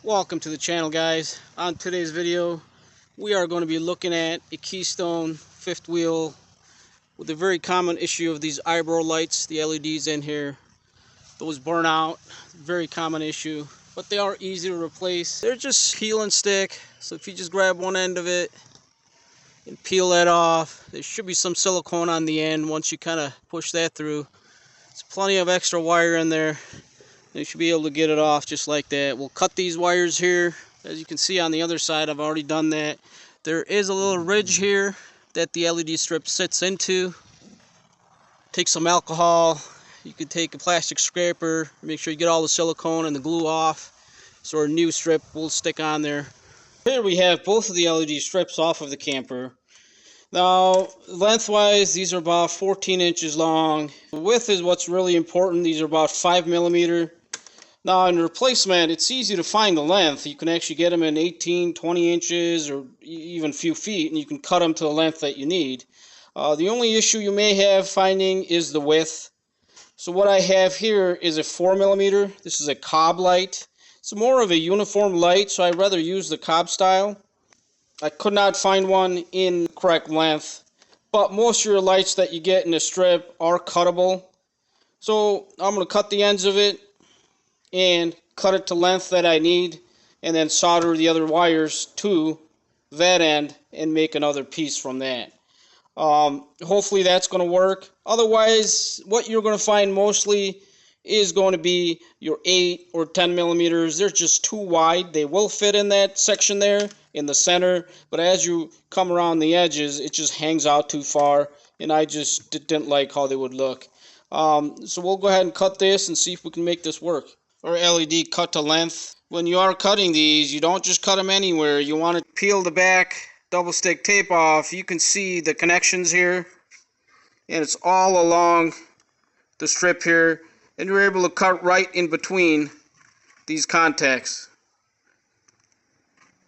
Welcome to the channel, guys. On today's video we are going to be looking at a Keystone fifth wheel with a very common issue of these eyebrow lights, the LEDs in here. Those burn out, very common issue, but they are easy to replace. They're just peel and stick, so if you just grab one end of it and peel that off, there should be some silicone on the end. Once you kind of push that through, there's plenty of extra wire in there. You should be able to get it off just like that. We'll cut these wires here. As you can see on the other side, I've already done that. There is a little ridge here that the LED strip sits into. Take some alcohol. You could take a plastic scraper. Make sure you get all the silicone and the glue off, so our new strip will stick on there. Here we have both of the LED strips off of the camper. Now, lengthwise, these are about 14 inches long. The width is what's really important. These are about 5 millimeter. Now, in replacement, it's easy to find the length. You can actually get them in 18, 20 inches, or even a few feet, and you can cut them to the length that you need. The only issue you may have finding is the width. So what I have here is a 4 millimeter. This is a cob light. It's more of a uniform light, so I'd rather use the cob style. I could not find one in correct length, but most of your lights that you get in the strip are cuttable. So I'm going to cut the ends of it and cut it to length that I need, and then solder the other wires to that end and make another piece from that. Hopefully that's going to work. Otherwise, what you're going to find mostly is going to be your 8 or 10 millimeters. They're just too wide. They will fit in that section there in the center, but as you come around the edges, it just hangs out too far, and I just didn't like how they would look. So we'll go ahead and cut this and see if we can make this work. Our LED cut to length. When you are cutting these, you don't just cut them anywhere. You want to peel the back double stick tape off. You can see the connections here, and it's all along the strip here, and you're able to cut right in between these contacts.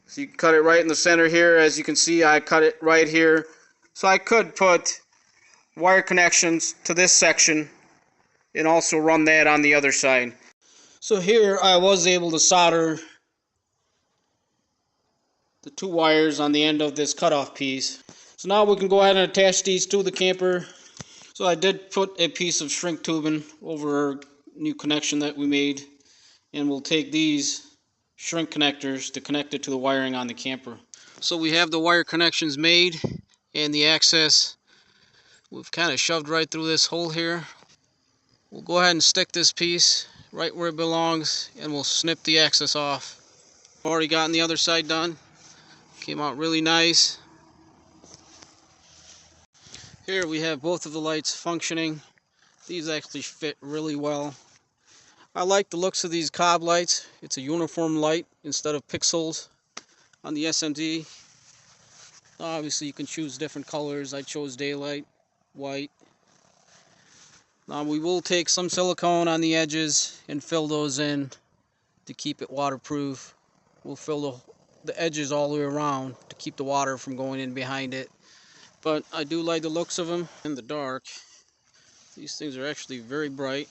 So you can cut it right in the center here. As you can see, I cut it right here. So I could put wire connections to this section and also run that on the other side. So here I was able to solder the 2 wires on the end of this cutoff piece. So now we can go ahead and attach these to the camper. So I did put a piece of shrink tubing over our new connection that we made, and we'll take these shrink connectors to connect it to the wiring on the camper. So we have the wire connections made and the access. We've kind of shoved right through this hole here. We'll go ahead and stick this piece right where it belongs, and we'll snip the access off. Already gotten the other side done. Came out really nice. Here we have both of the lights functioning. These actually fit really well. I like the looks of these cob lights. It's a uniform light instead of pixels on the SMD. Obviously you can choose different colors. I chose daylight, white. Now we will take some silicone on the edges and fill those in to keep it waterproof. We'll fill the edges all the way around to keep the water from going in behind it. But I do like the looks of them in the dark. These things are actually very bright.